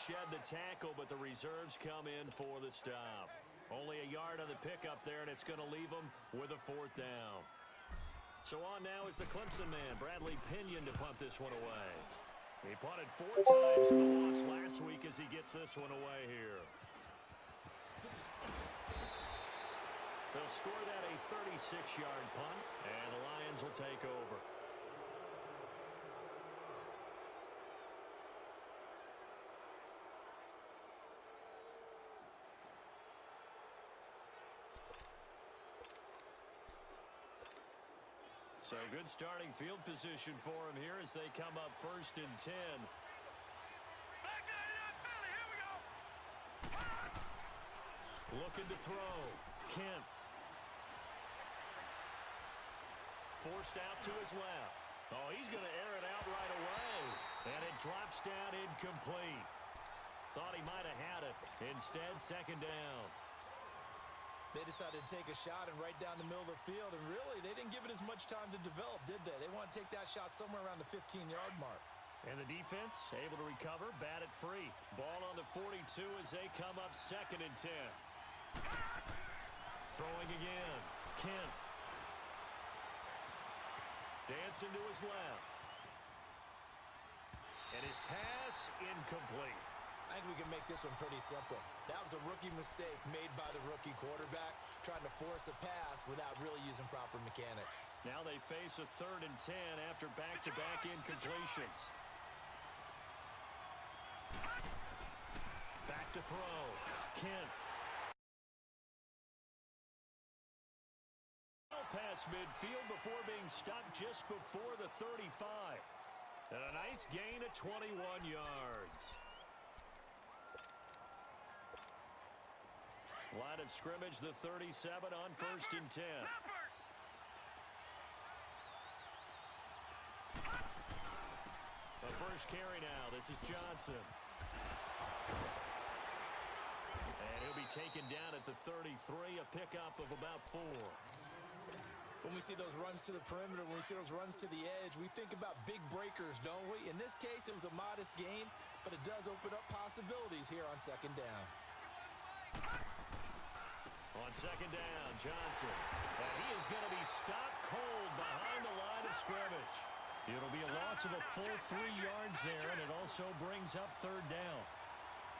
Shed the tackle, but the reserves come in for the stop. Only a yard on the pickup there, and it's going to leave them with a 4th down. So on now is the Clemson man, Bradley Pinion, to punt this one away. He punted 4 times in the loss last week as he gets this one away here. They'll score that a 36-yard punt, and the Lions will take over. So good starting field position for him here as they come up 1st and 10. Looking to throw. Kent. Forced out to his left. Oh, he's going to air it out right away. And it drops down incomplete. Thought he might have had it. Instead, 2nd down. They decided to take a shot and right down the middle of the field, and really, they didn't give it as much time to develop, did they? They want to take that shot somewhere around the 15-yard mark. And the defense able to recover, bat it free. Ball on the 42 as they come up 2nd and 10. Throwing again. Kent. Dancing to his left. And his pass incomplete. I think we can make this one pretty simple. That was a rookie mistake made by the rookie quarterback, trying to force a pass without really using proper mechanics. Now they face a 3rd and 10 after back-to-back incompletions. Back to throw. Kent. Past midfield before being stopped just before the 35. And a nice gain of 21 yards. Line of scrimmage, the 37 on 1st and 10. The first carry now. This is Johnson. And he'll be taken down at the 33, a pickup of about 4. When we see those runs to the perimeter, when we see those runs to the edge, we think about big breakers, don't we? In this case, it was a modest gain, but it does open up possibilities here on 2nd down. On 2nd down, Johnson. And he is going to be stopped cold behind the line of scrimmage. It'll be a loss of a full 3 yards there, and it also brings up 3rd down.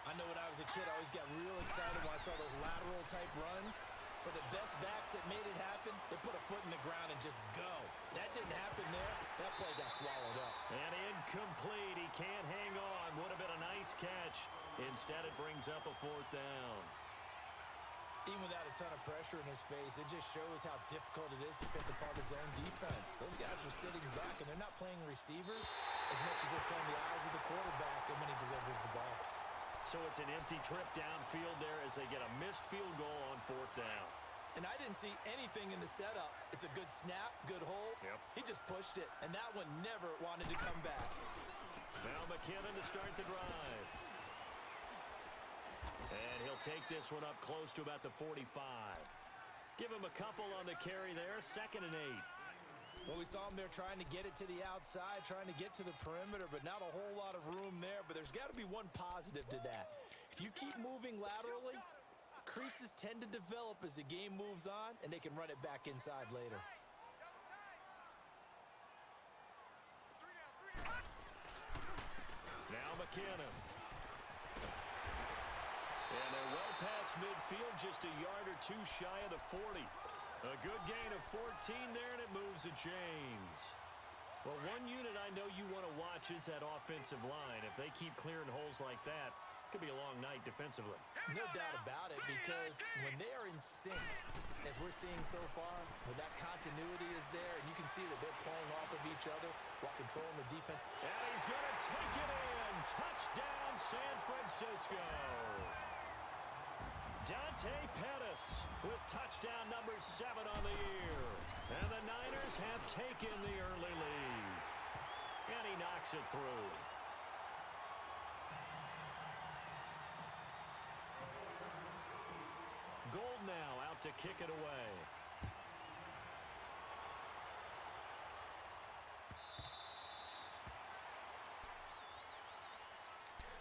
I know when I was a kid, I always got real excited when I saw those lateral-type runs. But the best backs that made it happen, they put a foot in the ground and just go. That didn't happen there. That play got swallowed up. And incomplete. He can't hang on. Would have been a nice catch. Instead, it brings up a 4th down. Even without a ton of pressure in his face, it just shows how difficult it is to pick apart his own defense. Those guys are sitting back, and they're not playing receivers as much as they're playing the eyes of the quarterback and when he delivers the ball. So it's an empty trip downfield there as they get a missed field goal on 4th down. And I didn't see anything in the setup. It's a good snap, good hold. Yep. He just pushed it, and that one never wanted to come back. Now McKinnon to start the drive. And he'll take this one up close to about the 45. Give him a couple on the carry there, 2nd and 8. Well, we saw him there trying to get it to the outside, trying to get to the perimeter, but not a whole lot of room there. But there's got to be one positive to that. If you keep moving laterally, creases tend to develop as the game moves on, and they can run it back inside later. Now McKinnon. And they're well past midfield, just a yard or two shy of the 40. A good gain of 14 there, and it moves the chains. Well, one unit I know you want to watch is that offensive line. If they keep clearing holes like that, it could be a long night defensively. No doubt about it, because when they are in sync, as we're seeing so far, when that continuity is there, and you can see that they're playing off of each other while controlling the defense. And he's going to take it in. Touchdown, San Francisco. Dante Pettis with touchdown number 7 on the year. And the Niners have taken the early lead. And he knocks it through. Gold now out to kick it away.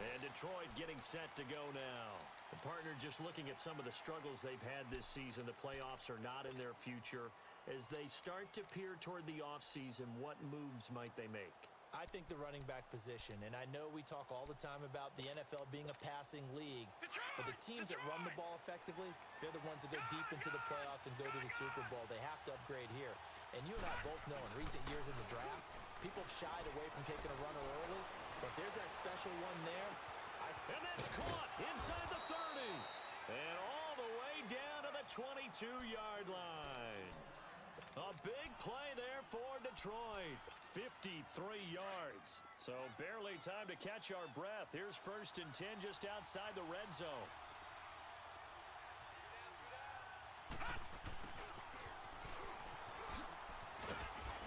And Detroit getting set to go now. The partner just looking at some of the struggles they've had this season. The playoffs are not in their future. As they start to peer toward the offseason, what moves might they make? I think the running back position, and I know we talk all the time about the NFL being a passing league, but the teams that run the ball effectively, they're the ones that go deep into the playoffs and go to the Super Bowl. They have to upgrade here. And you and I both know in recent years in the draft, people have shied away from taking a runner early, but there's that special one there. And that's caught inside the 30. And all the way down to the 22-yard line. A big play there for Detroit. 53 yards. So barely time to catch our breath. Here's 1st and 10 just outside the red zone.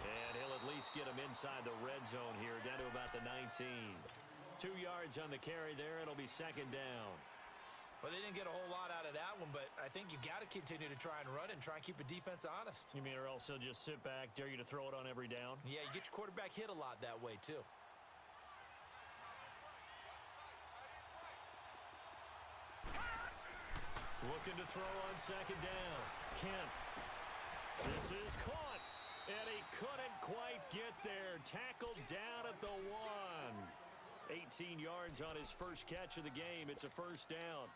And he'll at least get him inside the red zone here, down to about the 19. 2 yards on the carry there. It'll be 2nd down. Well, they didn't get a whole lot out of that one, but I think you got to continue to try and run and try and keep the defense honest. You mean or else they'll just sit back, dare you to throw it on every down? Yeah, you get your quarterback hit a lot that way, too. Looking to throw on 2nd down. Kemp. This is caught. And he couldn't quite get there. Tackled down at the 1. 18 yards on his first catch of the game. It's a 1st down.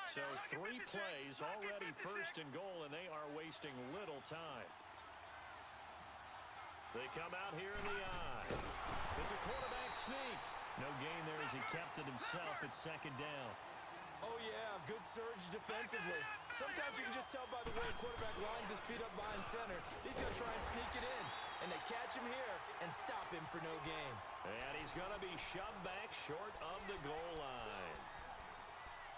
So 3 plays already 1st and goal, and they are wasting little time. They come out here in the eye. It's a quarterback sneak. No gain there as he kept it himself. It's 2nd down. Oh, yeah, good surge defensively. Sometimes you can just tell by the way a quarterback lines his feet up behind center. He's going to try and sneak it in. And they catch him here and stop him for no gain. And he's going to be shoved back short of the goal line.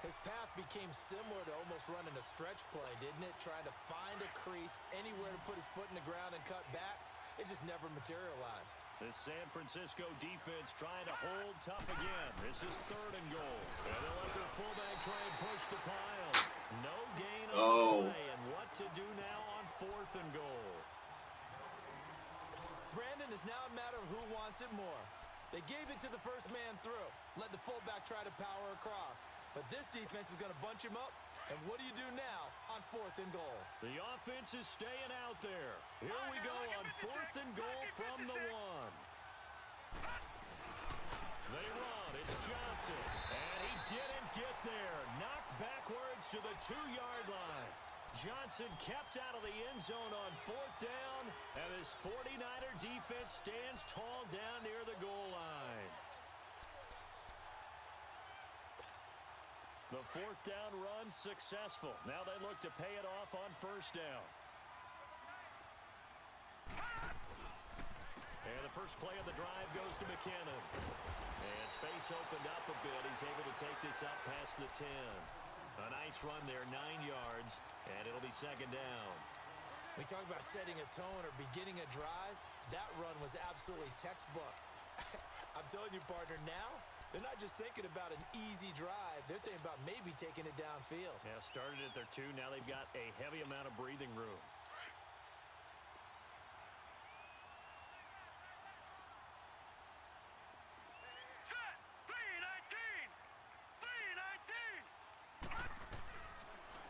His path became similar to almost running a stretch play, didn't it? Trying to find a crease, anywhere to put his foot in the ground and cut back. It just never materialized. The San Francisco defense trying to hold tough again. This is 3rd and goal. And they'll let their fullback try and push the pile. No gain on the play. And what to do now on 4th and goal? Brandon, is now a matter of who wants it more. They gave it to the first man through. Let the fullback try to power across. But this defense is going to bunch him up. And what do you do now on 4th and goal? The offense is staying out there. Here we go on 4th and goal from the 1. They run. It's Johnson. And he didn't get there. Knocked backwards to the 2-yard line. Johnson kept out of the end zone on 4th down. And this 49er defense stands tall down near the goal line. The 4th down run successful. Now they look to pay it off on 1st down. And the first play of the drive goes to McKinnon. And space opened up a bit. He's able to take this up past the 10. A nice run there, 9 yards, and it'll be 2nd down. We talk about setting a tone or beginning a drive. That run was absolutely textbook. I'm telling you, partner, now they're not just thinking about an easy drive. They're thinking about maybe taking it downfield. Yeah, started at their 2. Now they've got a heavy amount of breathing room.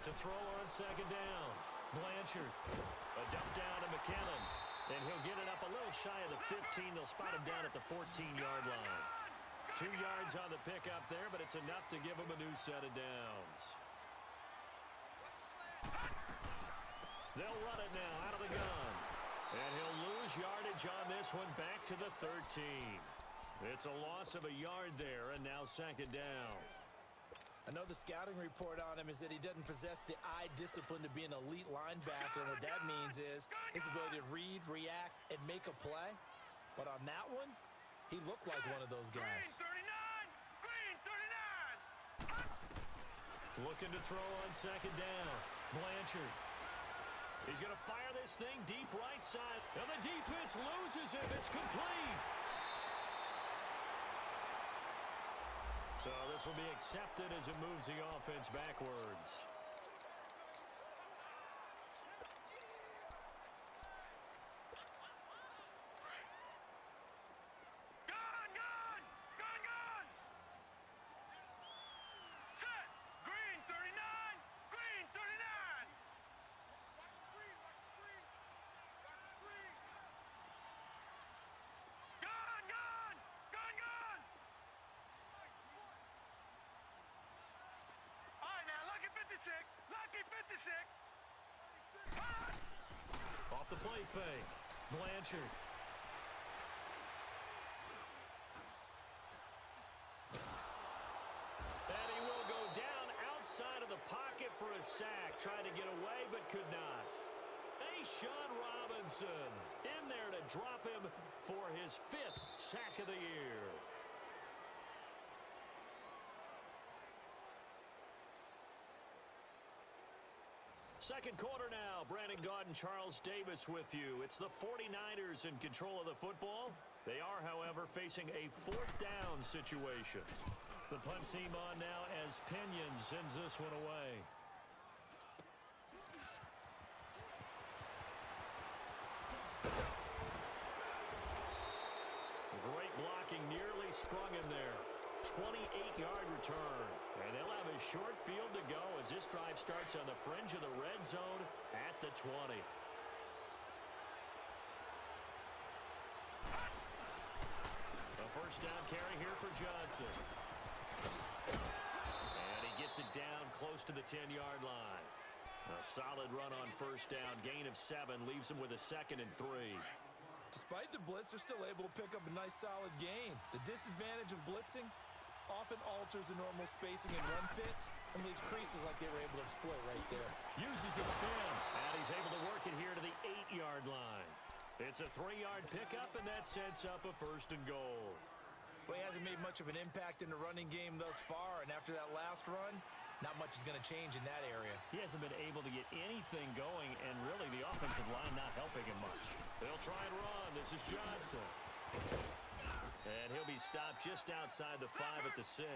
To throw on second down. Blanchard. A dump down to McKinnon. And he'll get it up a little shy of the 15. They'll spot him down at the 14-yard line. 2 yards on the pickup there, but it's enough to give him a new set of downs. They'll run it now out of the gun. And he'll lose yardage on this one back to the 13. It's a loss of a yard there, and now second down. I know the scouting report on him is that he doesn't possess the eye discipline to be an elite linebacker. And what that means is his ability to read, react, and make a play. But on that one, he looked like one of those guys. Green 39. Looking to throw on second down. Blanchard. He's going to fire this thing deep right side. And the defense loses him. It's complete. So this will be accepted as it moves the offense backwards. Set. Green 39. Green 39. Gun. All right, now, lucky 56. Lucky 56. Off the play fake. Blanchard. And he will go down outside of the pocket for a sack. Tried to get away, but could not. Sean Robinson in there to drop him for his 5th sack of the year. Second quarter now. Brandon Gaudin, Charles Davis with you. It's the 49ers in control of the football. They are, however, facing a 4th down situation. The punt team on now as Pinion sends this one away. Great blocking, nearly sprung him there. 28-yard return. And they'll have a short field to go as this drive starts on the fringe of the red zone at the 20. A first down carry here for Johnson. And he gets it down close to the 10-yard line. A solid run on first down. Gain of 7 leaves him with a 2nd and 3. Despite the blitz, they're still able to pick up a nice, solid gain. The disadvantage of blitzing often alters the normal spacing and run fits and leaves creases like they were able to exploit right there. Uses the spin, and he's able to work it here to the 8-yard line. It's a 3-yard pickup, and that sets up a 1st and goal. Well, he hasn't made much of an impact in the running game thus far, and after that last run, not much is going to change in that area. He hasn't been able to get anything going, and really the offensive line not helping him much. They'll try and run. This is Johnson. And he'll be stopped just outside the 5 at the 6.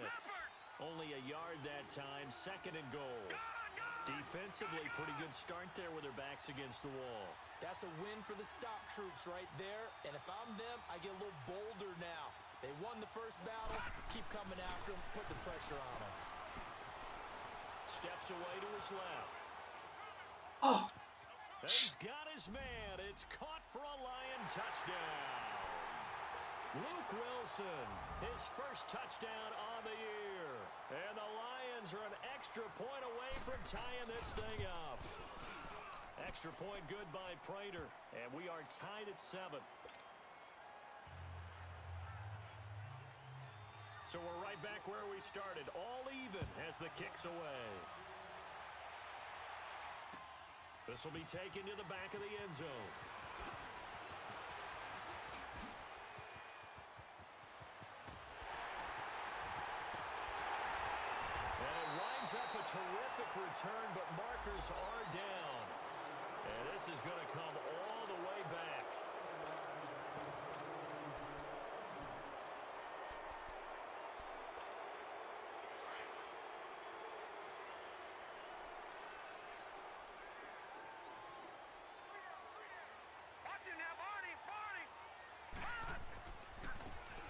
Only a yard that time, 2nd and goal. Defensively, pretty good start there with their backs against the wall. That's a win for the stop troops right there, and if I'm them, I get a little bolder now. They won the first battle, keep coming after them, put the pressure on them. Steps away to his left. Oh. And he's got his man. It's caught for a Lion touchdown. Luke Wilson, his first touchdown on the year. And the Lions are an extra point away from tying this thing up. Extra point good by Prater. And we are tied at 7. So we're right back where we started. All even as the kick's away. This will be taken to the back of the end zone. And it winds up a terrific return, but markers are down. And this is going to come all the way back.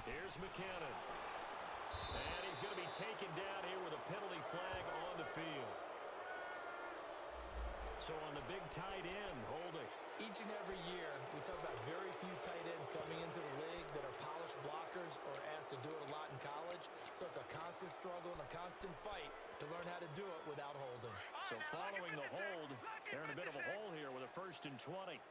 Here's McKinnon. And he's going to be taken down here with a penalty flag on the field. So on the big tight end, holding. Each and every year, we talk about very few tight ends coming into the league that are polished blockers or asked to do it a lot in college. So it's a constant struggle and a constant fight to learn how to do it without holding. So following the hold, they're in a bit of a hole here with a 1st and 20.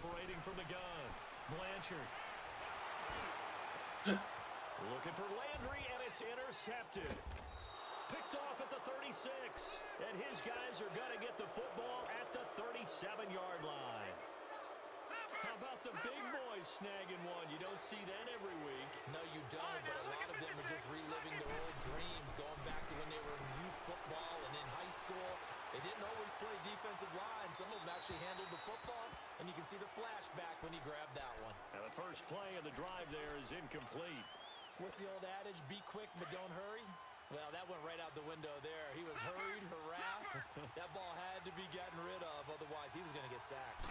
Operating from the gun, Blanchard. Looking for Landry, and it's intercepted. Picked off at the 36, and his guys are going to get the football at the 37-yard line. How about the big boys snagging one? You don't see that every week. No, you don't, but a lot of them are just reliving their old dreams, going back to when they were in youth football and in high school. They didn't always play defensive line. Some of them actually handled the football, and you can see the flashback when he grabbed that one. Now the first play of the drive there is incomplete. What's the old adage? Be quick, but don't hurry. Well, that went right out the window there. He was hurried, harassed. That ball had to be gotten rid of, otherwise he was going to get sacked.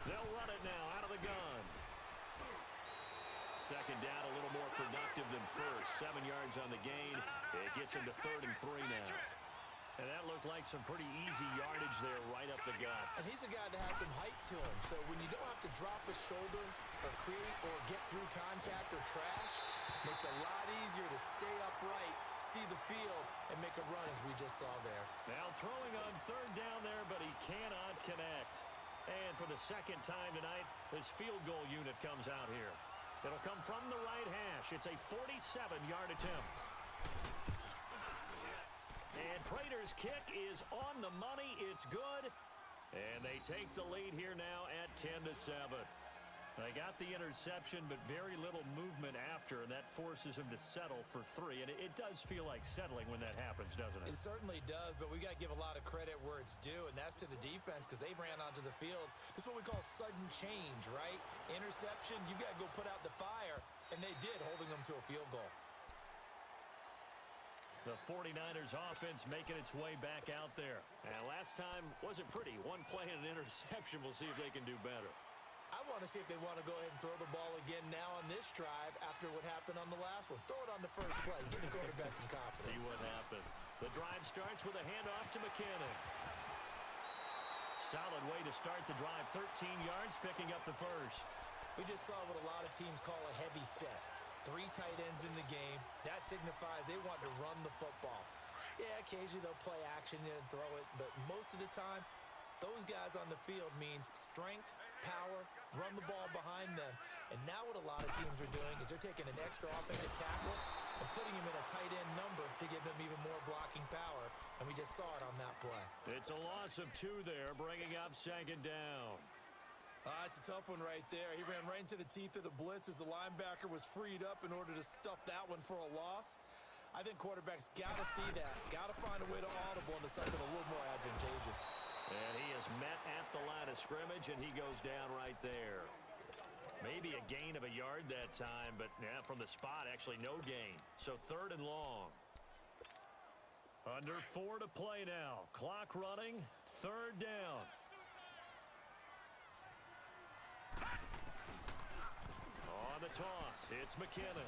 They'll run it now out of the gun. Second down, a little more productive than first. 7 yards on the gain. It gets him to 3rd and 3 now. And that looked like some pretty easy yardage there right up the gut. And he's a guy that has some height to him. So when you don't have to drop a shoulder or create or get through contact or trash, makes it a lot easier to stay upright, see the field, and make a run as we just saw there. Now throwing on 3rd down there, but he cannot connect. And for the second time tonight, his field goal unit comes out here. It'll come from the right hash. It's a 47-yard attempt. And Prater's kick is on the money. It's good. And they take the lead here now at 10-7. They got the interception, but very little movement after, and that forces him to settle for 3. And it does feel like settling when that happens, doesn't it? It certainly does, but we got to give a lot of credit where it's due, and that's to the defense because they ran onto the field. This is what we call sudden change, right? Interception, you got to go put out the fire, and they did, holding them to a field goal. The 49ers offense making its way back out there. And last time wasn't pretty. One play and an interception. We'll see if they can do better. I want to see if they want to go ahead and throw the ball again now on this drive after what happened on the last one. Throw it on the first play. Give the quarterback some confidence. See what happens. The drive starts with a handoff to McKinnon. Solid way to start the drive. 13 yards, picking up the first. We just saw what a lot of teams call a heavy set. 3 tight ends in the game. That signifies they want to run the football. Yeah, occasionally they'll play action and throw it, but most of the time, those guys on the field means strength, power, run the ball behind them. And now what a lot of teams are doing is they're taking an extra offensive tackle and putting him in a tight end number to give them even more blocking power. And we just saw it on that play. It's a loss of 2 there, bringing up 2nd down. It's a tough one right there. He ran right into the teeth of the blitz as the linebacker was freed up in order to stuff that one for a loss. I think quarterbacks got to see that. Got to find a way to audible into something a little more advantageous. And he is met at the line of scrimmage, and he goes down right there. Maybe a gain of a yard that time, but yeah, from the spot, actually no gain. So 3rd and long. Under 4 to play now. Clock running. 3rd down. On the toss, it's McKinnon.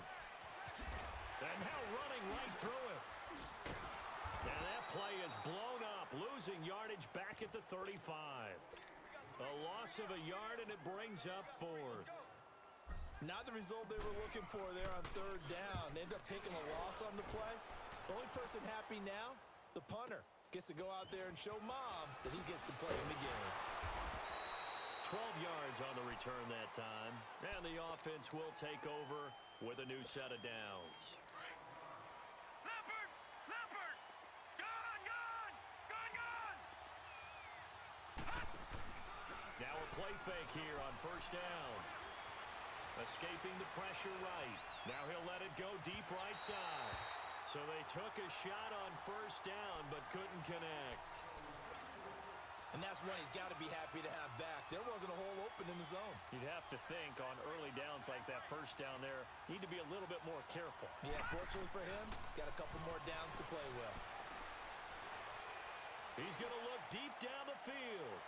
And now running right through him. And that play is blown up, losing yardage back at the 35. A loss of a yard, and it brings up 4th. Not the result they were looking for there on 3rd down. They end up taking a loss on the play. The only person happy now, the punter, gets to go out there and show Mom that he gets to play in the game. 12 yards on the return that time. And the offense will take over with a new set of downs. Leopard! Leopard! Gun! Gun! Gun! Gun! Now a play fake here on 1st down. Escaping the pressure right. Now he'll let it go deep right side. So they took a shot on 1st down, but couldn't connect. And that's one he's got to be happy to have back. There wasn't a hole open in the zone. You'd have to think on early downs like that 1st down there, need to be a little bit more careful. Yeah, fortunately for him, got a couple more downs to play with. He's going to look deep down the field.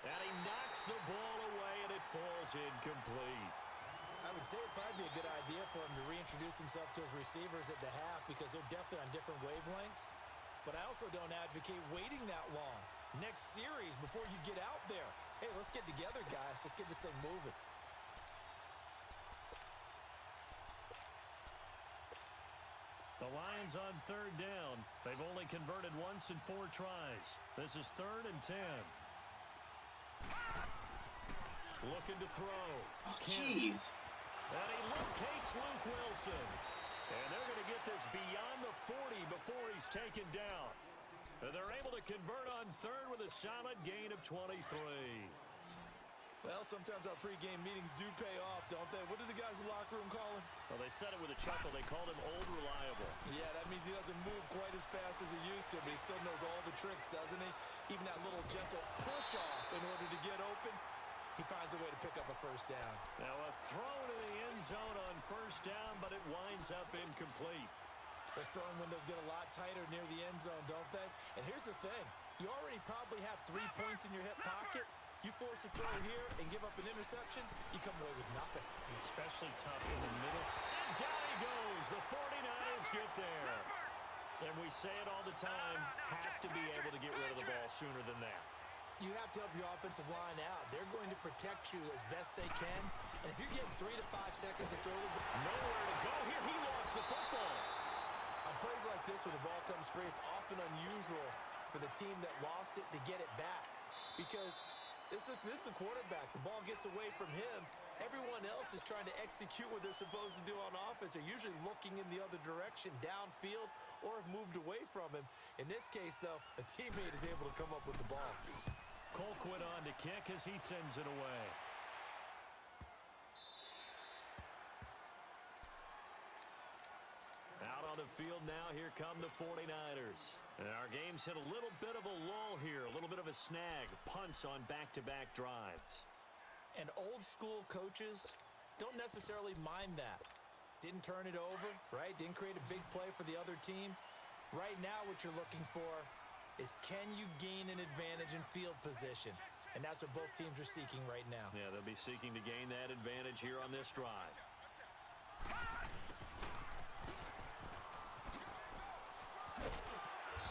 And he knocks the ball away, and it falls incomplete. I would say it'd probably be a good idea for him to reintroduce himself to his receivers at the half because they're definitely on different wavelengths. But I also don't advocate waiting that long. Next series, before you get out there, hey, let's get together, guys. Let's get this thing moving. The Lions on third down. They've only converted once in 4 tries. This is 3rd and 10. Looking to throw. Oh, jeez. And he locates Luke Wilson. And they're going to get this beyond the 40 before he's taken down. And they're able to convert on third with a solid gain of 23. Well, sometimes our pregame meetings do pay off, don't they? What did the guys in the locker room call him? Well, they said it with a chuckle. They called him Old Reliable. Yeah, that means he doesn't move quite as fast as he used to, but he still knows all the tricks, doesn't he? Even that little gentle push-off in order to get open, he finds a way to pick up a first down. Now a throw to the end zone on first down, but it winds up incomplete. Those throwing windows get a lot tighter near the end zone, don't they? And here's the thing. You already probably have 3 points in your hip pocket. You force a throw here and give up an interception, you come away with nothing. Especially tough in the middle. And down he goes. The 49ers get there. And we say it all the time, have to be able to get rid of the ball sooner than that. You have to help your offensive line out. They're going to protect you as best they can. And if you're getting 3 to 5 seconds to throw the ball, nowhere to go here. He lost the football. On plays like this, when the ball comes free, it's often unusual for the team that lost it to get it back. Because this is the quarterback. The ball gets away from him. Everyone else is trying to execute what they're supposed to do on offense. They're usually looking in the other direction, downfield, or have moved away from him. In this case, though, a teammate is able to come up with the ball. Colquitt on to kick as he sends it away. Out on the field now, here come the 49ers. And our game's hit a little bit of a lull here, a little bit of a snag. Punts on back-to-back drives. And old-school coaches don't necessarily mind that. Didn't turn it over, right? Didn't create a big play for the other team. Right now, what you're looking for is can you gain an advantage in field position? And that's what both teams are seeking right now. Yeah, they'll be seeking to gain that advantage here on this drive.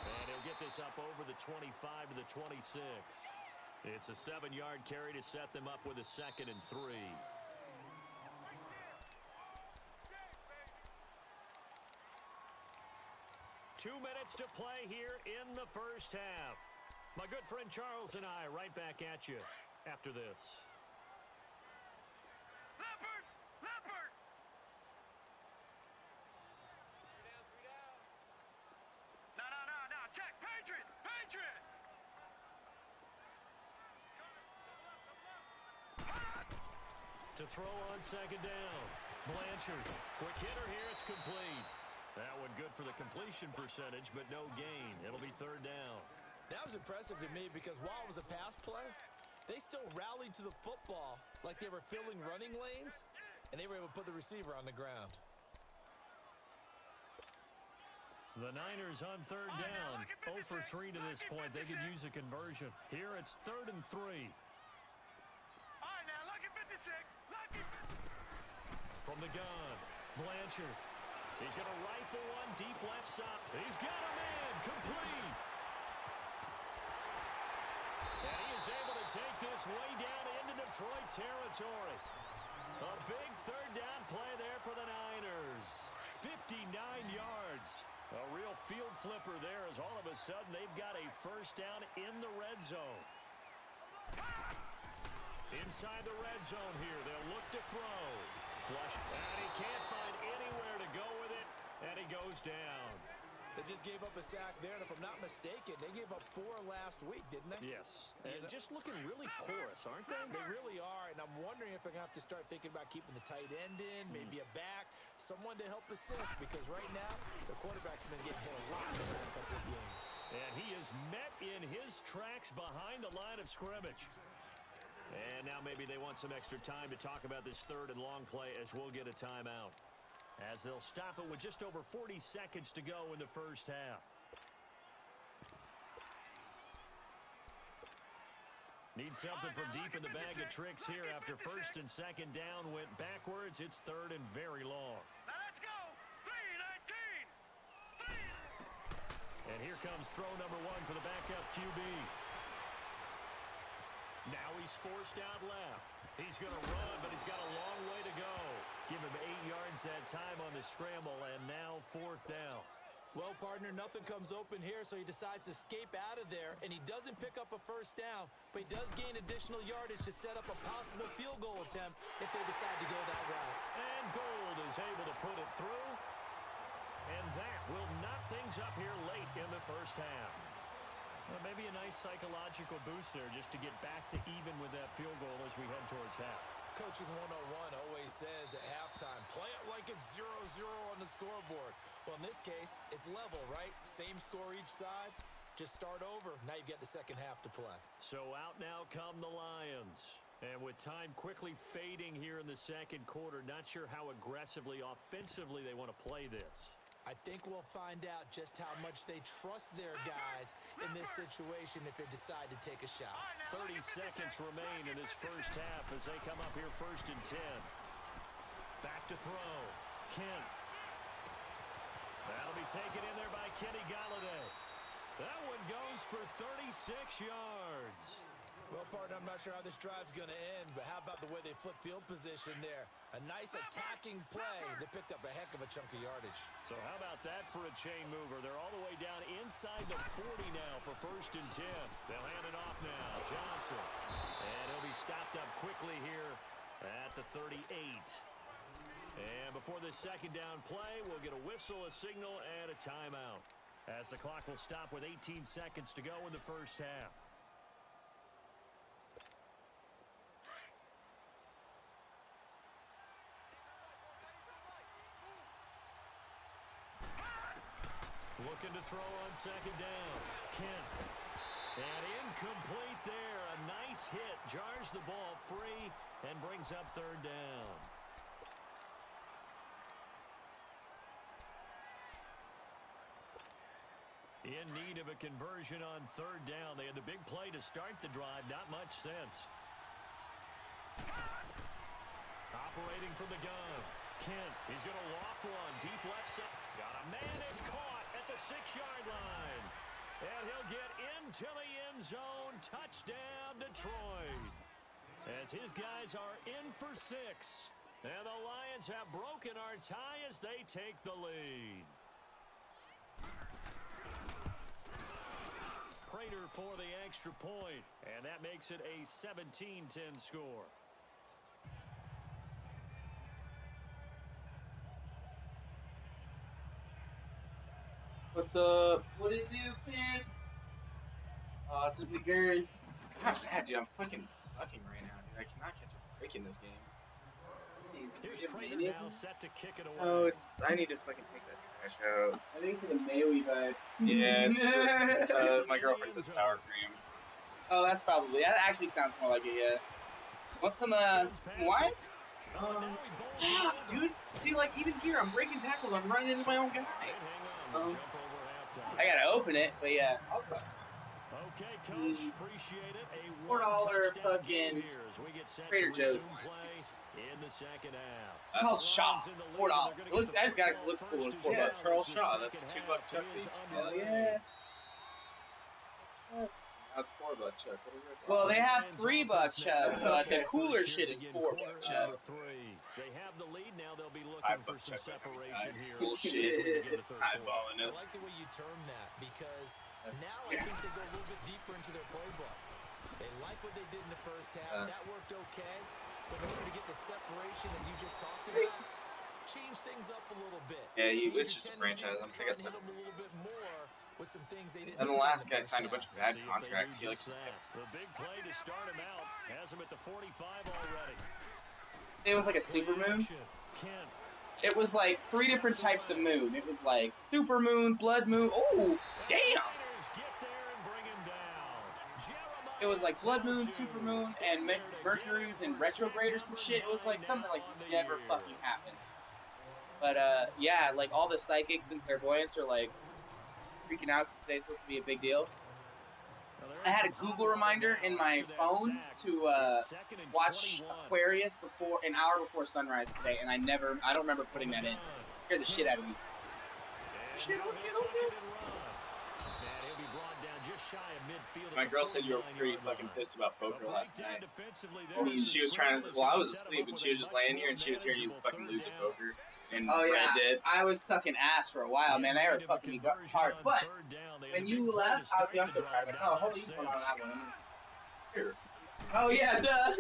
And he'll get this up over the 25 to the 26. It's a 7-yard carry to set them up with a 2nd and 3. Two minutes to play here in the first half. My good friend Charles and I right back at you after this. Leopard! Leopard! No. Check. Patriot! Patriot! To throw on 2nd down. Blanchard. Quick hitter here. It's complete. That one good for the completion percentage, but no gain. It'll be 3rd down. That was impressive to me because while it was a pass play, they still rallied to the football like they were filling running lanes, and they were able to put the receiver on the ground. The Niners on 3rd down. 0 for 3 to this point. They could use a conversion. Here it's 3rd and 3. All right, now, lucky 56. Lucky 56. From the gun, Blanchard. He's going to rifle one deep left side. He's got a man. Complete. And he is able to take this way down into Detroit territory. A big 3rd down play there for the Niners. 59 yards. A real field flipper there as all of a sudden they've got a first down in the red zone. Inside the red zone here, they'll look to throw. Flush, and he can't find anywhere to go with it, and he goes down. They just gave up a sack there, and if I'm not mistaken, they gave up 4 last week, didn't they? Yes, and just looking really porous, aren't they? They really are, and I'm wondering if they're going to have to start thinking about keeping the tight end in, maybe a back, someone to help assist, because right now, the quarterback's been getting hit a lot in the last couple of games. And he is met in his tracks behind the line of scrimmage. And now maybe they want some extra time to talk about this 3rd and long play as we'll get a timeout. As they'll stop it with just over 40 seconds to go in the first half. Need something from deep in the bag of tricks here after first and second down went backwards. It's third and very long. Now let's go. 3-19. And here comes throw number one for the backup QB. Now he's forced out left. He's going to run, but he's got a long way to go. Give him 8 yards that time on the scramble, and now fourth down. Well, partner, nothing comes open here, so he decides to escape out of there, and he doesn't pick up a first down, but he does gain additional yardage to set up a possible field goal attempt if they decide to go that route. And Gold is able to put it through, and that will knot things up here late in the first half. Well, maybe a nice psychological boost there just to get back to even with that field goal as we head towards half. Coaching 101 always says at halftime, play it like it's 0-0 on the scoreboard. Well, in this case, it's level, right? Same score each side. Just start over. Now you've got the second half to play. So out now come the Lions. And with time quickly fading here in the second quarter, not sure how aggressively, offensively they want to play this. I think we'll find out just how much they trust their guys in this situation if they decide to take a shot. 30 seconds remain in this first half as they come up here first and 10. Back to throw. Kent. That'll be taken in there by Kenny Galladay. That one goes for 36 yards. Well, partner, I'm not sure how this drive's going to end, but how about the way they flip field position there? A nice attacking play. They picked up a heck of a chunk of yardage. So how about that for a chain mover? They're all the way down inside the 40 now for first and 10. They'll hand it off now. Johnson. And he'll be stopped up quickly here at the 38. And before this second down play, we'll get a whistle, a signal, and a timeout, as the clock will stop with 18 seconds to go in the first half. Looking to throw on second down. Kent. And incomplete there. A nice hit. Jars the ball free and brings up third down. In need of a conversion on third down. They had the big play to start the drive. Not much sense. Operating from the gun. Kent. He's going to loft one. Deep left side. Got a man. It's caught at the 6-yard line. And he'll get into the end zone. Touchdown, Detroit. As his guys are in for 6. And the Lions have broken our tie as they take the lead. Prater for the extra point. And that makes it a 17-10 score. What's up? What do you do, kid? It's me, Gary. God, dude, I'm fucking sucking right now, dude. I cannot catch a break in this game. Here's Prater now set to kick it away. Oh, I need to fucking take that trash out. I think it's like a Maui vibe. Yeah, it's, my girlfriend says sour cream. Oh, that actually sounds more like it, yeah. Want some, wine? Yeah, dude. See, like, even here, I'm breaking tackles. I'm running into my own guy. I gotta open it, but yeah. I'll trust Okay, coach, appreciate it. A $4 fucking Trader Joe's in the second half. Oh, Shaw. $4. It looks, I just got it 'cause it looks cool. It's $4. Yeah, Charles Shaw. That's $2 Chuck piece. Hell yeah. That's $4 Chuck. Well, they have $3 Chuck, but the cooler shit is $4 Chuck. They have the lead now. They'll be looking for some separation here. Bullshit. Eyeballing I this. like the way you term that because now I think they go a little bit deeper into their playbook. They like what they did in the first half. That worked okay. But in order to get the separation that you just talked about, change things up a little bit. Yeah, it's just a franchise. I'm trying to hit them a little bit more with some things they didn't. And the last guy signed a bunch of bad contracts. He likes the big play to start him out. Has him at the 45 already. It was like a super moon. It was like 3 different types of moon. It was like super moon, blood moon. Oh, damn! It was like blood moon, super moon, and Mercury's in retrograde or some shit. It was like something like never fucking happened. But yeah, like all the psychics and clairvoyants are like freaking out because today's supposed to be a big deal. I had a Google reminder in my phone to watch Aquarius before an hour before sunrise today, and I don't remember putting that in. Scared the shit out of me. Shit, oh shit, oh shit. My girl said you were pretty fucking pissed about poker last night. She was trying to. Well, I was asleep, and she was just laying here, and she was hearing you fucking lose at poker. And oh yeah, did. I was sucking ass for a while, man. They were fucking me hard. But when you left, I was also proud. Like, oh, holy, you went on that one. Here. Oh yeah, duh.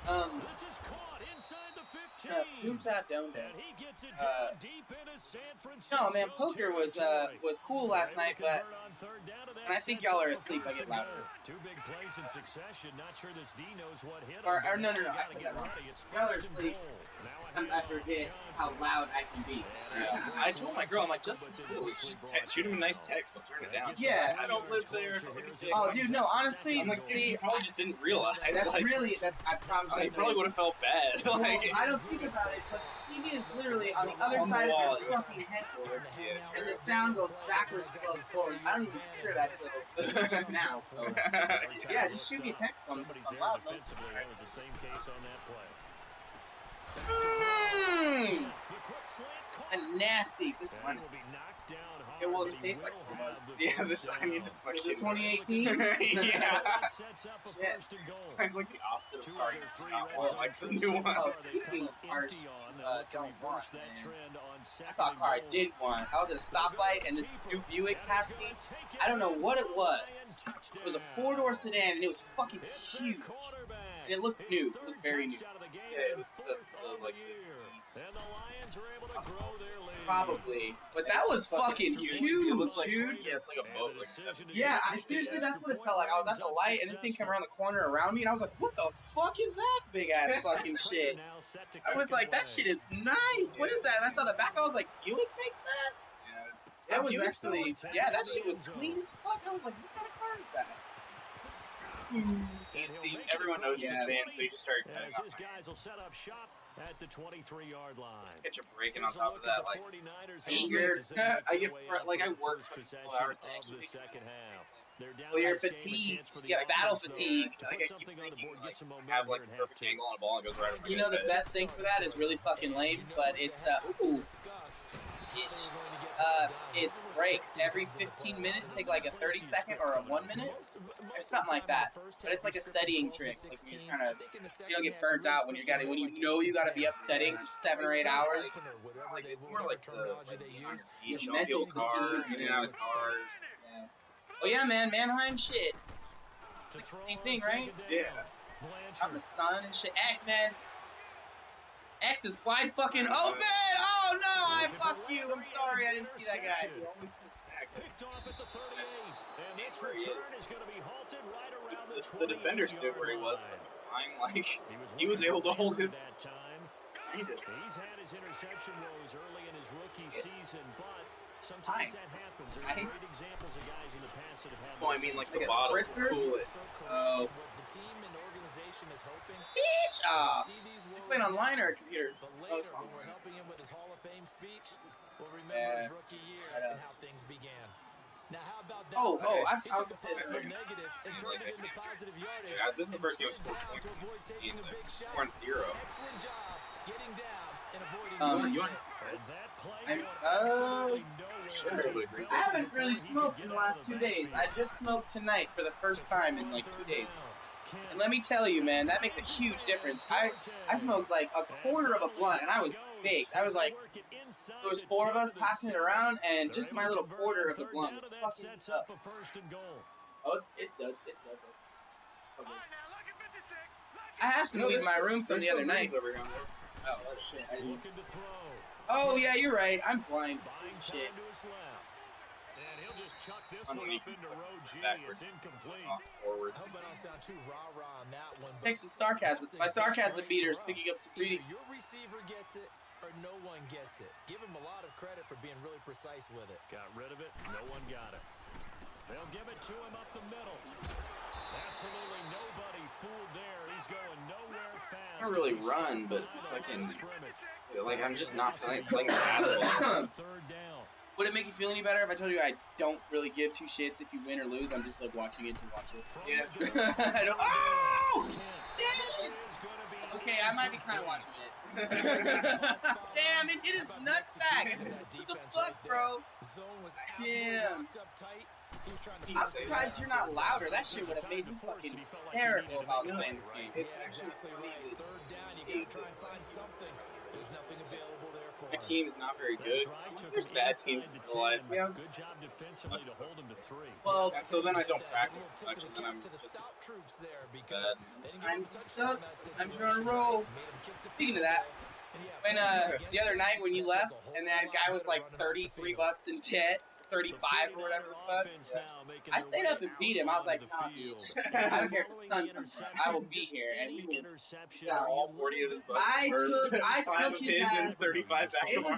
This is caught inside the 15. And he gets it down deep into San Francisco. No, man, poker was cool last night, but when I think y'all are asleep, I get louder. Two big plays in succession. Not sure this D knows what hit him. Or no, I said that wrong. Y'all are asleep. I forget how loud I can be. I told my girl, I'm like, Justin's cool. Just shoot him a nice text. I'll turn it down. Yeah. I don't live there. Oh, dude, no, honestly, I'm like, see, you probably just didn't realize. That's like, really, I promise I probably would have felt bad. Well, like, I don't think about it, but the TV is literally on the other side of your fucking headboard, and the sound goes backwards as well as forward. I don't even hear that till just now. So. Yeah, just shoot me a text on loud. A nasty. This one. It will taste like it was. Yeah, this I need to fucking. Is it 2018? Yeah. It's like the opposite of Target. Not like the new one. Oh, speaking of cars, don't want, man. I saw a car I did want. I was at a stoplight and this new Buick passed me. I don't know what it was. It was a 4-door sedan and it was fucking huge. And it looked new. It looked very new. Yeah, it was like probably. But that was fucking huge, it looks like, dude. Yeah, it's like a boat. Like yeah, seriously, that's what it felt like. I was at the light and this thing came around the corner around me and I was like, what the fuck is that big ass fucking shit? I was like, that shit is nice. What is that? And I saw the back, I was like, Buick makes that? Yeah. That was actually, yeah, that shit was clean as fuck. I was like, what kind of car is that? See, everyone knows you're fan, so you just start cutting off. His guys will set up shop at the 23-yard line. Get your breaking on top of that, like I work 24 hours a day. Well, you're fatigued. You got battle fatigue. I keep thinking, like, have like a perfect angle on a ball and it goes right over. You know, the best thing for that is really fucking lame, but it's it breaks every 15 minutes. Take like a 30-second or a 1 minute, or something like that. But it's like a studying trick. Like when you're trying to, you don't get burnt out when you know you got to be up studying for 7 or 8 hours. Like it's more like the mental car, in and out of cars. Yeah. Oh yeah, man, Mannheim shit. Like the same thing, right? Yeah. I'm the sun and shit. X, man. X is wide fucking open! Oh no, I fucked you. I'm sorry, I didn't see that guy. Picked off at the 38, and this return is going to be halted right around the 20. The defender stood where he was, like he was able to hold his. That time. He's had his interception woes early in his rookie season, but sometimes that happens. There's great examples of guys in the past that have had. Oh, I mean, like the bottle. Cool it. Oh. The team and organization is hoping. Bitch! You playing online or a computer? But later, when we're helping him with his Hall of Fame speech, we'll remember his rookie year and how things began. Now, how about that? I was going to say negative and turned it into positive yardage. Yeah, this is the first game of sports points. He's 4-0. Excellent job getting down and avoiding you want? I haven't really smoked in the last 2 days. I just smoked tonight for the first time in like 2 days. And let me tell you, man, that makes a huge difference. I smoked like a quarter of a blunt, and I was baked. I was like, there was 4 of us passing it around, and just my little quarter of the blunt was fucking up. Oh, it does. Okay. I have some weed in my room from the other night. Oh, shit. Oh, yeah, you're right. I'm blind. Shit. Chuck this one up into row G. It's incomplete. Hope I don't sound too rah-rah on that one. Take some sarcasm. My sarcasm meter is picking up some readings. Your receiver gets it, or no one gets it. Give him a lot of credit for being really precise with it. Got rid of it. No one got it. They'll give it to him up the middle. Absolutely nobody fooled there. He's going nowhere fast. I don't really run, but fucking Like, I'm just not playing basketball. Would it make you feel any better if I told you I don't really give two shits if you win or lose? I'm just like watching it to watch it. Yeah. I don't. Oh shit! Okay, I might be kind of watching it. Damn, it hit his nutsack. What the fuck, bro? Damn. I'm surprised you're not louder. That shit would have made me fucking hysterical if I was playing this game. It's actually funny. Third down, you gotta try and find something. There's nothing available there for My team is not very good. There's bad teams in real life. Yeah. Good job defensively to hold him to 3. Well, So then I don't practice as much, and then I'm just bad. I'm stuck. I'm trying to roll. Speaking of that, when the other night when you left and that guy was like $33 in debt, 35 or whatever the fuck, I stayed up and beat him. I was like, nah, bitch. I don't care if the sun comes up. I will be here. And we Got all 40 of his bucks. I took his and ass. 35 back tomorrow.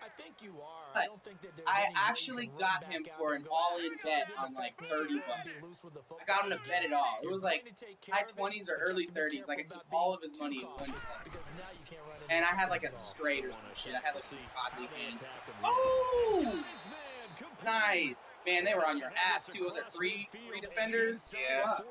I think you are. But I don't think that there's I any way you actually can got run him back for out an and go, all-in "Ah, bet you're on like gonna be $30. loose with the I got him to football bet it again. all. It You're was like going to take care high of it, 20s or but you early have to be 30s. Like I careful took about all being of his too money in one cautious, set. because now you can't run And I any had like a offense at all. straight or some shit. I had like some godly hand. Oh! Nice. Man, they were on your ass too. Was there three defenders? Yeah. Fuck.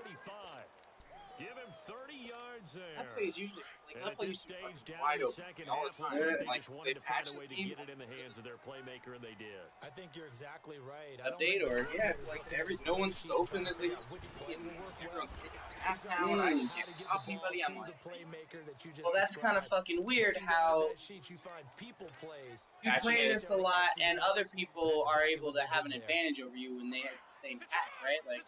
Give him 30 yards there. That play is usually like And that at play this used to be stage, fucking down wide in the open second all the half, time. looks like they Like just they wanted to find patched a way this to game. get it in the hands of their playmaker, and they did. I think you're exactly right. I don't Update think or the yeah, players it's like look at every this no play one's sheet open trying as to they figure used out which to be, play and will work everyone's well. kicking ass It's now, not and I really just how can't to get stop the anybody. ball I'm to like, the playmaker that you just Well, that's kind of described. fucking weird Looking down how that sheet, you find people plays. you Actually, play it's this a lot and other people are able to have an advantage over you when they have the same patch, right? Like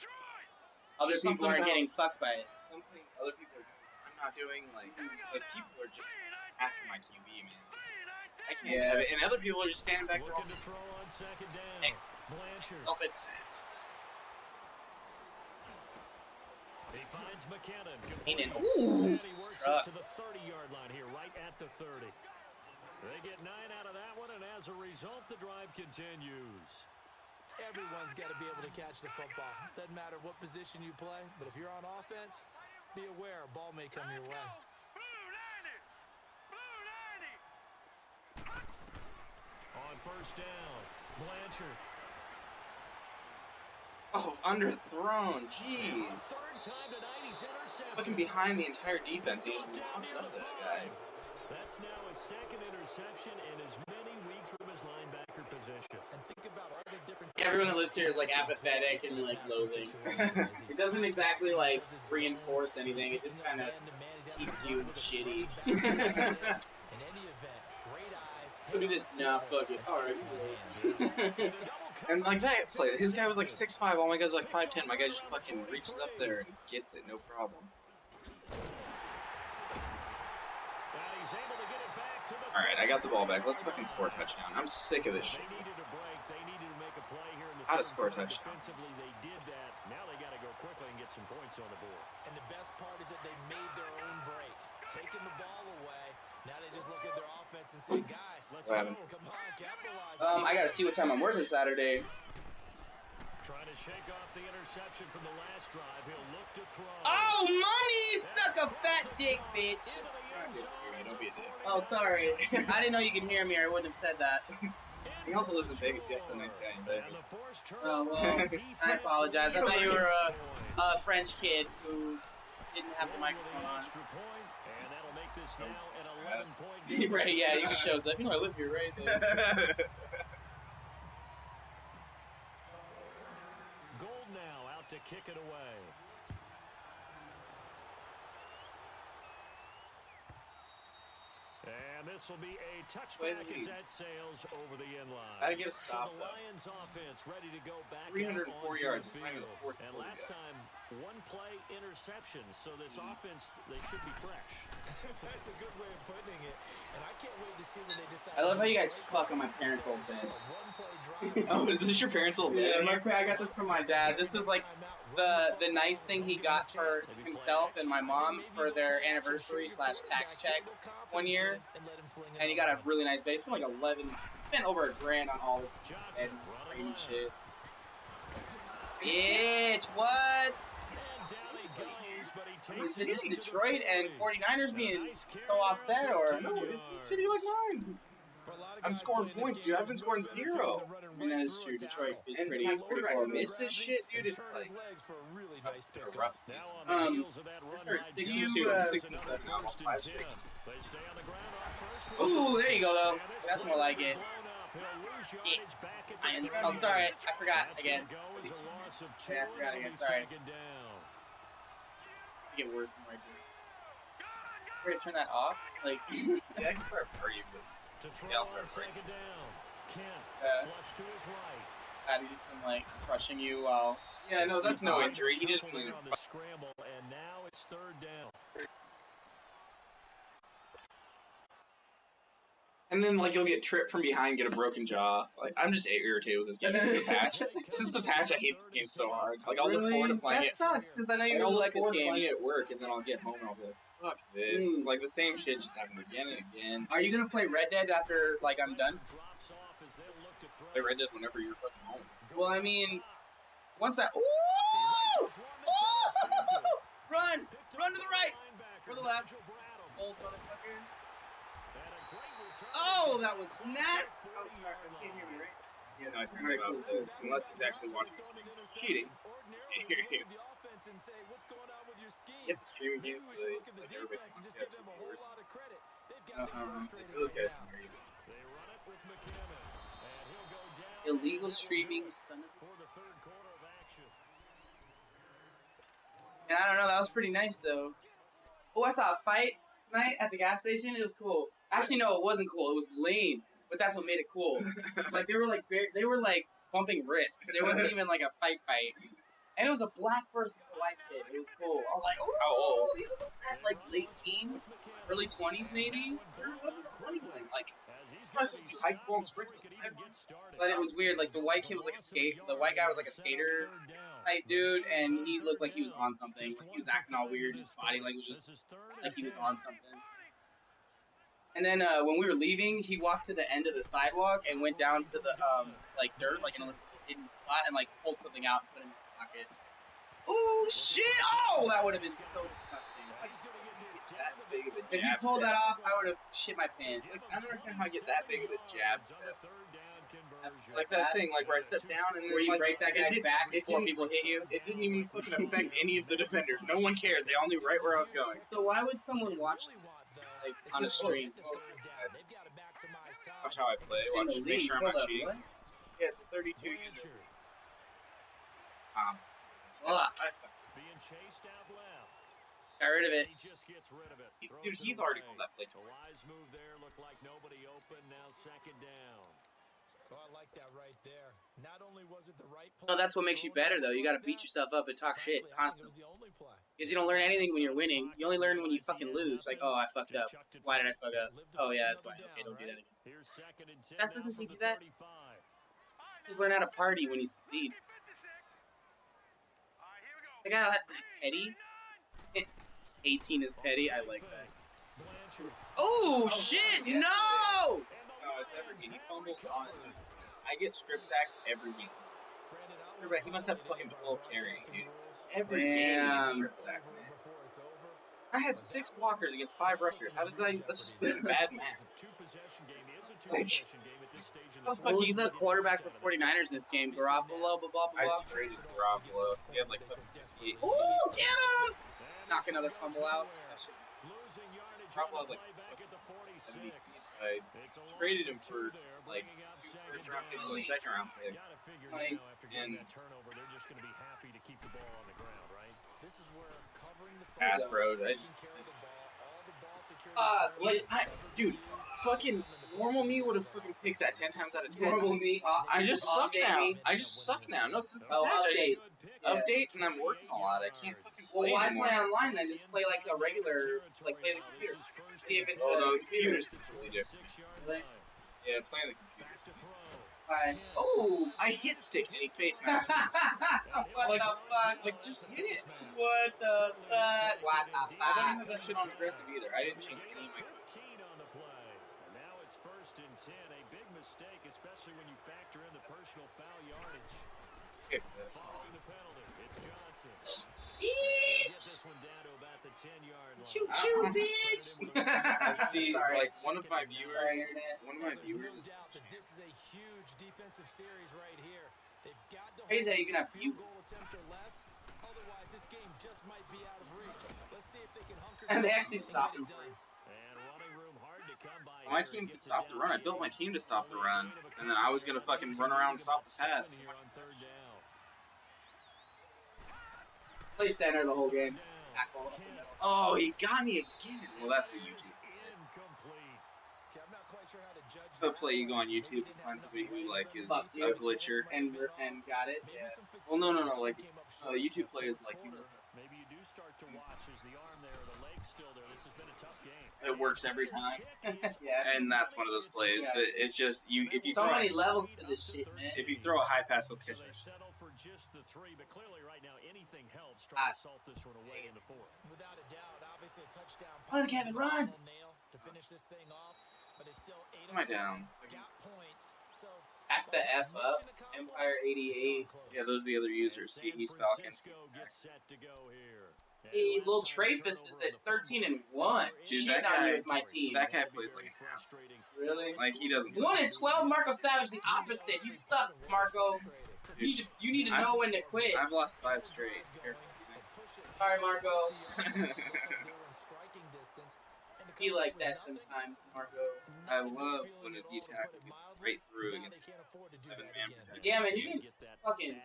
other Just people something aren't about- getting fucked by it. something other people are doing, I'm not doing. Like people are just after my QB, man. I can't have it, and other people are just standing back there. Looking to throw on second down. Thanks. Blanchard. Stop it. He finds McKinnon. Aiden. Complete. Ooh, And he works it to trucks. the 30-yard line here, right at the 30. They get 9 out of that one, and as a result, the drive continues. Everyone's got to be able to catch the football. Doesn't matter what position you play, but if you're on offense, be aware a ball may come your way. On first down, Blanchard. Oh, underthrown, jeez. Third time tonight, he's intercepted. Looking behind the entire defense, he just Down walks near up the to that guy. 5. That's now his second interception in as many weeks from his linebacker position. And think about all the different Everyone that lives here is like apathetic and like loathing. It doesn't exactly like reinforce anything. It just kind of keeps you shitty. In any event, great eyes. Look at this. Nah, fuck it. Alright. And like that play, his guy was like 6'5", all my guys were like 5'10". My guy just fucking reaches up there and gets it, no problem. Alright, I got the ball back. Let's fucking score a touchdown. I'm sick of this shit. They needed a break. They needed to make a play here in the How to third score a quarter. touchdown. Defensively, they did that. Now they got to go quickly and get some points on the board. And the best part is that they made their own break, taking the ball away. Now they just look at their offense and say, guys, Let's What go. happened? come on, capitalize. I gotta see what time I'm working Saturday. Trying to shake off the interception from the last drive. He'll look to throw. Oh, money! Suck a fat dick, bitch. Don't be a dick. Oh, sorry. I didn't know you could hear me or I wouldn't have said that. He also lives in Vegas. He's a nice guy. But And the forced Oh, turnover. well, I apologize. I thought you were a French kid who didn't have the microphone on. And that'll make this now an 11-point Right, game. yeah, he just shows up. You know, I live here, right? Gold now out to kick it away. And this will be a touchback as that sails over the end line. Gotta get a stop, So the though. Lions offense ready to go back 304 out onto yards. the It's not even field. the fourth And quarter last yet. time, one play interception. So this offense, they should be fresh. That's a good way of putting it. And I can't wait to see when they decide. I love how you guys fuck on my parents' old bed. Oh, is this your parents' old Yeah, bed? I got this from my dad. This was like the nice thing he got for himself and my mom for their anniversary / tax check one year. And he got a really nice base, spent like 11, spent over $1,000 on all this and frame shit. Bitch, what? And down he goes, but he Is it just Detroit and 49ers being so offset, or? No, it's shitty like mine. I'm scoring points, dude. I've been scoring 0. I mean, that is true. Detroit is And pretty my quarterback horrible. misses shit, dude. It's like rough. Now on the heels of that run by Six Johnson, and two, it's 6 and another 7, almost 1st 5 and straight. 10. They stay on the ground on 1st. Ooh, there you go, though. And this That's play more like is it. blown up. He'll lose yardage back at the Lions. 30. Oh, sorry. I forgot That's again. gonna go as a loss of 2. Yeah, I forgot again. It'll be Sorry. 2nd down. I get worse than I do. We're gonna turn that off? Like, Yeah, I can start arguing with To throw Yeah, I'll on start 2nd down. Kent Yeah. flush to his right. Patty's just been, like, crushing you while... Yeah, no, that's no injury. He didn't Couple win there it. on the scramble, and now it's 3rd down. And then, like, you'll get tripped from behind, get a broken jaw. Like, I'm just irritated with this game. Since the patch. Since the patch, I hate this game so hard. Like, I'll look forward to playing That it. sucks, because I know you I'll really look like this forward to game. playing it at work, and then I'll get home and I'll be like, fuck this. Mm. Like, the same shit just happened again and again. Are you gonna play Red Dead after, like, I'm done? Drops off as they'll look to throw. Play Red Dead whenever you're fucking home. Well, I mean, once I... Ooh! Run! Run to the right! Or the left. Old motherfucker. Oh, that was nasty! Oh, sorry. You can't hear me, right? Yeah, no, I turned it off, so unless he's actually watching the stream. Cheating. You have to stream games so like everybody can watch the actual viewers. Those guys can hear you. They run it with McKinnon, and he'll go down Illegal streaming, son of... for the 3rd quarter of action. And I don't know, that was pretty nice, though. Oh, I saw a fight tonight at the gas station. It was cool. Actually, no, it wasn't cool. It was lame, but that's what made it cool. Like, they were like bumping wrists. It wasn't even like a fight. And it was a black versus a white kid. It was cool. I was like, oh, these are like late teens, early 20s maybe. There wasn't a running lane. Like, I was just too high ball and sprint. But it was weird. Like, the white kid was like the white guy was like a skater type dude, and he looked like he was on something. Like, he was acting all weird. His body language was like he was on something. And then when we were leaving, he walked to the end of the sidewalk and went down to the like dirt, like in a hidden spot, and like pulled something out and put it in his pocket. Ooh, shit! Oh, that would have been so disgusting. Like, That big of a if you jab pulled step. that off, I would have shit my pants. Like, I don't understand how I get that big of a jab step. Like that thing, like where I step down and then Where you like, break that it guy's didn't- back it before didn't- people hit you. It didn't even fucking affect any of the defenders. No one cared. They all knew right where I was going. So why would someone watch this, like, on a stream? Watch how I play. It's in Watch, the make sure I'm league. not Hold up, cheating. what? Yeah, it's a 32 user. Fuck. Being chased out left. Got rid of it. He just gets rid of it. Dude, he's already called that play A twice. wise move there. Looked like nobody open. Now 2nd down. Oh, I like that right there. Not only was it the right play, No, that's what makes you better, though. You gotta beat yourself up and talk shit constantly. Because you don't learn anything when you're winning. You only learn when you fucking lose. Like, oh, I fucked up. Why did I fuck up? Oh, yeah, that's why. Okay, don't do that again. Here's 2nd and 10. That now doesn't from teach you the that. 35. Just learn how to party when you succeed. I got that petty. 18 is petty. I like that. Oh, shit! No! No, it's every game. He fumbles on. I get strip sacked every game. He must have fucking 12 carries, dude. Every game he gets strip sacked, man. I had 6 blockers against 5 rushers. How does that? That's just bad math. It's a two-possession game. It is a Like, two-possession game at this stage in how the the fuck Who's he's the quarterback for 49ers in this game? Garoppolo, blah, blah, I blah. just traded Garoppolo. He had like 58. Ooh, get him! Knock another fumble out. That shit. losing yardage Garoppolo on the had like play back at the 46. 70. I It's a loss traded him of for 2 there, like bringing up 2 second first-round picks down. and a second-round pick. Gotta figure Nice. now after getting And- that turnover, they're just going to be happy to keep the ball on the ground, right? This is where covering the Pass, bro. Dude, fucking normal me would have fucking picked that 10 times out of 10. Normal me. I just suck Update now. me. I just suck now. No, since the Oh, patch, I update. just update and I'm working a lot. I can't fucking Well, play why anymore. play online then? Just play like a regular, like play the computer. See if it's Oh, no, the the computer's completely different. Really? Yeah, playing the computer. Fine. Oh, I hit stick and he face masked. What Like- the fuck? Like, just hit it. What the fuck? What the I don't fuck? have that shit on aggressive either. I didn't change any of my. 15 on the play. And now it's 1st and 10. A big mistake, especially when you factor in the personal foul yardage. Okay, Following the penalty, it's Johnson. Bitch. Get this one down to about Choo choo, bitch. See, Sorry. like one of my viewers, Sorry, internet. There's no doubt that this is a huge defensive series right here. They've got to Crazy how you can have field goal attempt or less. Otherwise, this game just might be out of reach. Let's see if they can hunker And they down actually and stopped get him. it done. And running room hard to come by. my team can stop the run. I built my team to stop the run, and then I was gonna fucking run around and stop the pass. Play center the whole game. Oh, he got me again. Well, that's a YouTube. Okay, I'm not quite sure how to judge The that play you go on one. YouTube Maybe and find didn't somebody have who enough like legs is on Fuck, him. a glitcher. and got it. Maybe Yeah. some fatigue Well, no, like came up short YouTube there play for is like you. Maybe you do start to watch as the arm there, the leg's still there. This has been a tough game. It works every time, Yeah. and that's one of those plays Yeah. that it's just you. If you So throw, many levels to this shit, man. if you throw a high pass, he'll catch So they it. settle for just the 3, but clearly right now anything helps trying to salt this one away into 4. Without a doubt, obviously a touchdown. Run, Kevin, run! Nail to finish this thing off, but it's still 8 Am I down? Got points. So Back the F up. Empire 88. Yeah, those are the other users. See, he's Falcon. Gets set to go here. Hey, little Traphus is at 13-1. Dude, Shit that on guy- me with my team. That guy plays like an ass. Really? Like he doesn't. 1-12, Marco Savage, the opposite. You suck, Marco. You need to know when to quit. I've lost 5 straight. Here. Sorry, Marco. Be like that sometimes, Marco. I love when a D-tackle gets right through against 7-man protection. Yeah, man, you can fucking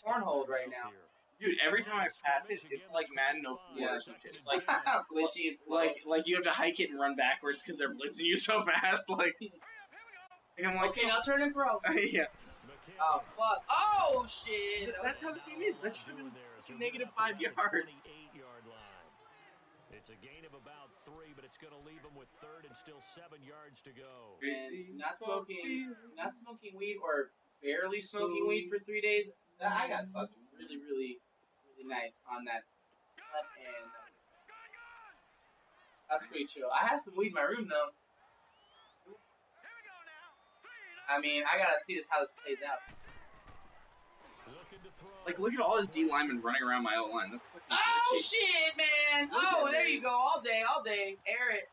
cornhole right now. Dude, every time I pass it, it's like Madden 04 or some shit. It's like Glitchy. It's like you have to hike it and run backwards because they're blitzing you so fast. Like, and I'm like, okay, now turn and throw. yeah. Oh, fuck. Oh, shit. That's how this game is. That should have been negative 5 yards. It's a gain of about 3, but it's going to leave them with 3rd and still 7 yards to go. And not smoking weed or barely smoking weed for 3 days. I got fucking really, really, really nice on that cut, and that's pretty chill. I have some weed in my room though. I mean, I gotta see how this plays out. Like, look at all this D linemen running around my O line. That's fucking Oh glitchy. shit, man! Look Oh, at there this. you go. All day. Air it.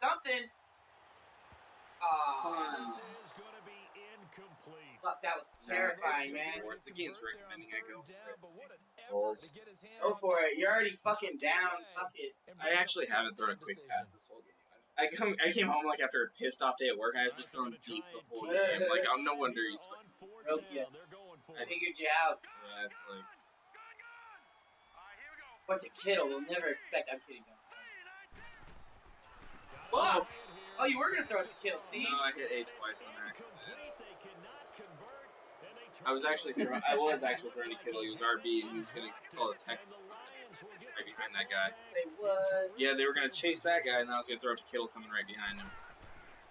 Something. Fun. This is going to be incomplete. Fuck, that was terrifying, man. The game's recommending I go for it. Bulls. Go for it. You're already fucking down. Fuck it. I actually haven't thrown a quick pass this whole game. I came home like after a pissed off day at work. I was just throwing deep the whole game. Like, I'm no wonder he's fucking. Okay. I figured you out. Yeah, it's like. What's a Kittle? We'll never expect. I'm kidding. Fuck! Oh, you were gonna throw it to Kittle. See? No, I hit A twice on accident. I was actually throwing to Kittle. He was RB and he was gonna call a Texas. Right behind that guy. Say what? Yeah, they were gonna chase that guy, and I was gonna throw it to Kittle coming right behind him.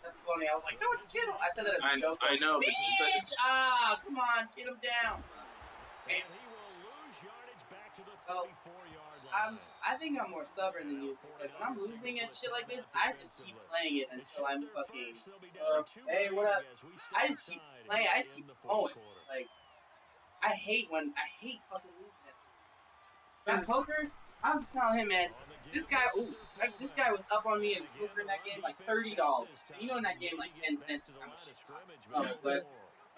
That's funny. I was like, no, it's Kittle. I said that as a joke. I know, but Bitch! Ah, come on, get him down. And he will lose yardage back to the Oh, 34-yard line. I think I'm more stubborn than you. 'Cause, like, when I'm losing at shit like this, I just keep playing it until I'm fucking. Hey, what up? I just keep playing. I just keep going. Like, I hate fucking losing that. That poker, I was telling him, man, this guy was up on me in poker in that game like $30. And you know, in that game, like 10 cents is how much shit costs. Oh, but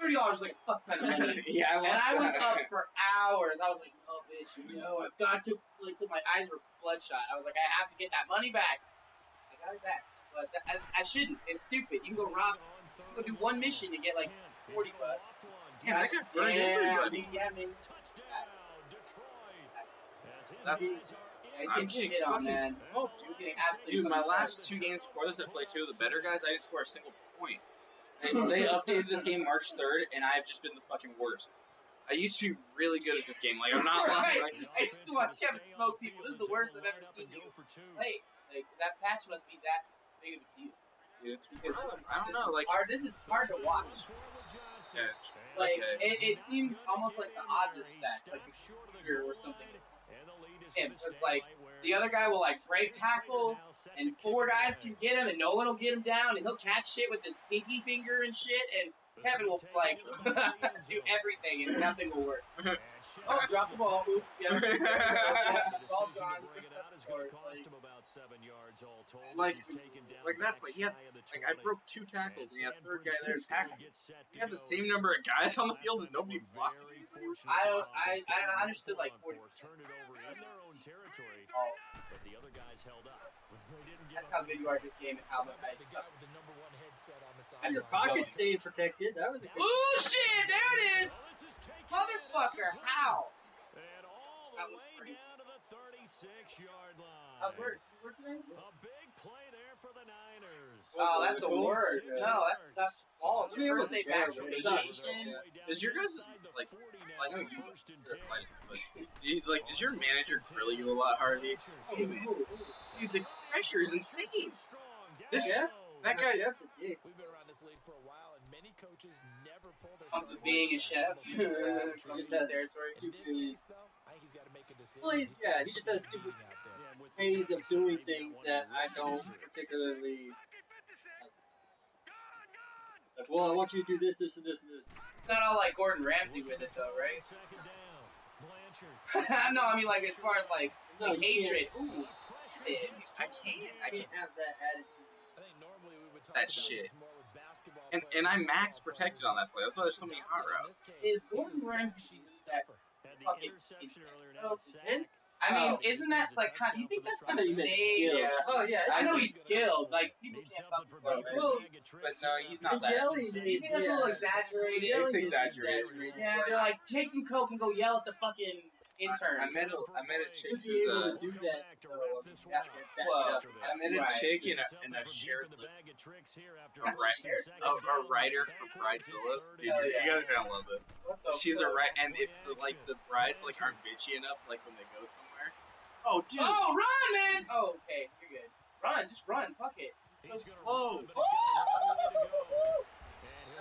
$30 is like a fuck ton of money. yeah, And I was up for hours. I was like, oh, bitch, I've got to, like, till my eyes were bloodshot. I was like, I have to get that money back. I got it back. But I shouldn't. It's stupid. You can go do one mission and get like $40. Yeah, I got burned in. Yeah, man. That's. He's I'm getting getting shit on, fucking man. smoked, He's getting absolutely Dude, my fucking last 2 games before this, I played 2 of the better guys. I didn't score a single point. They updated this game March 3rd, and I've just been the fucking worst. I used to be really good at this game. Like, I'm not lying. Right. I used to watch Kevin smoke people. This is the worst I've ever seen you play. Like, that patch must be that big of a deal. Dude, it's because I don't know. Like, This is hard to watch. yeah, it's just, Like, okay. it seems almost like the odds are stacked, like the computer or something. Him, just like the other guy will like break tackles, and 4 guys can get him, and no one will get him down, and he'll catch shit with his pinky finger and shit, and Kevin will like do everything, and nothing will work. Oh, drop the ball! Oops, yeah. Ball gone. going to course. cost him about 7 yards all told. Like He's taken down that play. He had, I broke 2 tackles, and he had a third guy there to tackle me. You have the same number of guys on the field as nobody blocking me. I understood like 40%. Turn it over in their own territory, Oh, but the other guys held up. They didn't give that's up how good you are at this game and how much I The suck. guy with the number 1 headset on the side. I'm Your just pocket going. stayed protected. That was a good. Ooh, shit! There it is! Well, this is taken, Motherfucker, how? and all That the was way great. down to the 36-yard line. How's work? You work today? A big play there for the Niners. Oh, that's the Cool. worst. No, that sucks balls. I mean, it Your was first day back terrible. from It sucked. vacation. Does your guys, like, I know you but does your manager grill you a lot, Harvey? Hey, man, dude, the pressure is insane. This, that guy, That's a dick. We've been around this league for a while, and many coaches never pull their Comes with starting being a quarterback. chef. Comes with Just has territory. In this case, though, I think he's got to make a decision. Well, He's yeah, taking he just has a stupid beating out there. ways of doing things that I don't particularly like. Well, I want you to do this, this, and this, and this. Not all like Gordon Ramsay with it though, right? No, I mean like as far as like No, you hatred. can't- Ooh, I can't. have that attitude. I think normally we would talk That about shit. this more with basketball and players I'm than max football protected players. on that play. That's why there's so many hot routes. Is Gordon Ramsay that fucking intense? I mean, Oh. isn't that like kind? You think that's kind of You meant staged? skill. Oh yeah, I know he's skilled. Like people can't fuck with him. Well, but no, he's not the that. yelling You think that's a little exaggerated? It's exaggerated. Yeah, they're like, take some coke and go yell at the fucking intern. I met a chick to be who's able a. to do that, though, you have to get that Well, up. I met a Right. chick in a shared a writer for Bridezillas. Dude, Hell you yeah. guys are gonna love this. What the She's a fuck? right, and if the brides like aren't bitchy enough, like when they go somewhere. Oh, dude. Oh, run, man! Oh, okay, you're good. Run, just run. Fuck it. So slow. That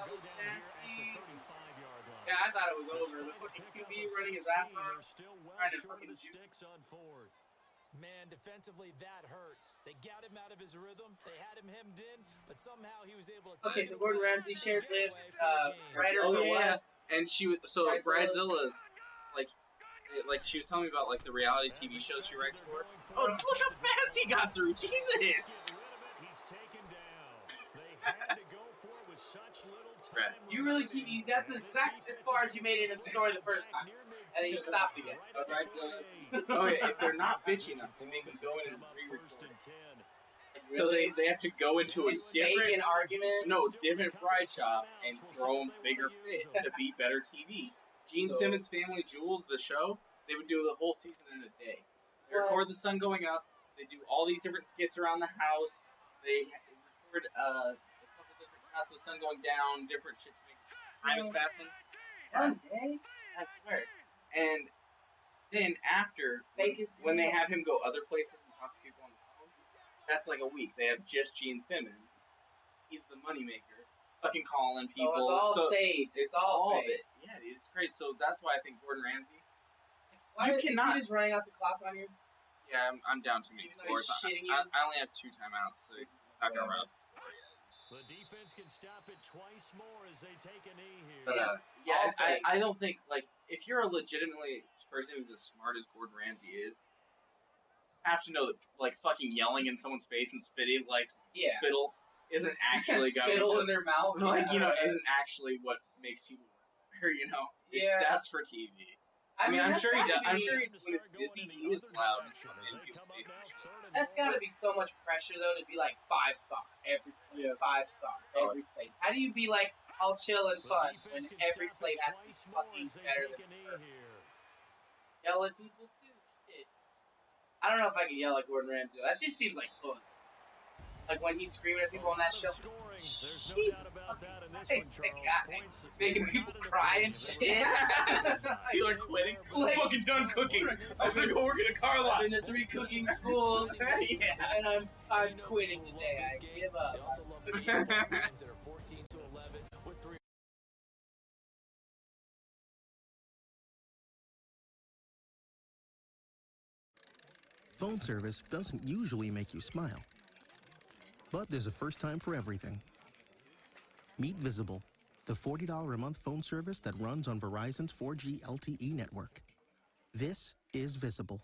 was nasty. Yeah, I thought it was over. The fucking QB running his ass off. Trying to fucking shoot. sticks on fourth. Man, defensively, that hurts. They got him out of his rhythm. They had him hemmed in, but somehow he was able to. Okay, take so the Gordon ball Ramsay and shared get away this, for the game. writer Oh for yeah, what? and she was so Bridezillas? Bridezilla's like she was telling me about like the reality TV shows she writes for. Oh, look how fast he got through! Jesus. He's taken down. They had to go for it with such little time. You really keep. That's exactly as far as you made it in the story the first time, and then you stopped again. Oh yeah, if they're not bitchy enough, they make them go in and re-record. So they have to go into a Make different an argument. different bride shop and throw them bigger fit to be better TV. Gene So- Simmons' Family Jewels, the show, they would do the whole season in a day. They record the sun going up. They do all these different skits around the house. They record a couple different shots of the sun going down, different shit to make time is passing. One day, I swear. And then after, Fake as when they hell. have him go other places and talk to people on the phone, that's like a week. They have just Gene Simmons. He's the moneymaker. Fucking calling So people. it's all So staged. it's all of it. Yeah, dude, it's crazy. So that's why I think Gordon Ramsay. Why You is he cannot- just running out the clock on you? Yeah, I'm down too many Even though he's scores. shitting you? I only have 2 timeouts, so he's not gonna run up the score yet. The defense can stop it twice more as they take a knee here. But All I don't think like if you're a legitimately person who's as smart as Gordon Ramsay is, you have to know that like fucking yelling in someone's face and spitting like Yeah. spittle isn't actually going spittle to in their mouth. like isn't actually what makes people or It's, Yeah. that's for TV. I mean, I'm that's sure he gotta does. I'm be- sure when it's busy, he is loud in people's faces. That's got to be so much pressure though to be like 5-star every play, Yeah. 5-star every play. How do you be like all chill and fun when every play has to be fucking better than the first? Yell at people too. Shit. I don't know if I can yell at Gordon Ramsay. That just seems like fun. Like when he's screaming at people on that show. Jesus fucking Christ, that guy. Making people cry and shit. People are quitting. Quit. I'm fucking done cooking. I'm gonna go work at a car I've lot. been to 3 cooking schools, and I'm quitting today. I give up. They also love the baseball games that are 14-11 with 3. Phone service doesn't usually make you smile. But there's a first time for everything. Meet Visible, the $40 a month phone service that runs on Verizon's 4G LTE network. This is Visible.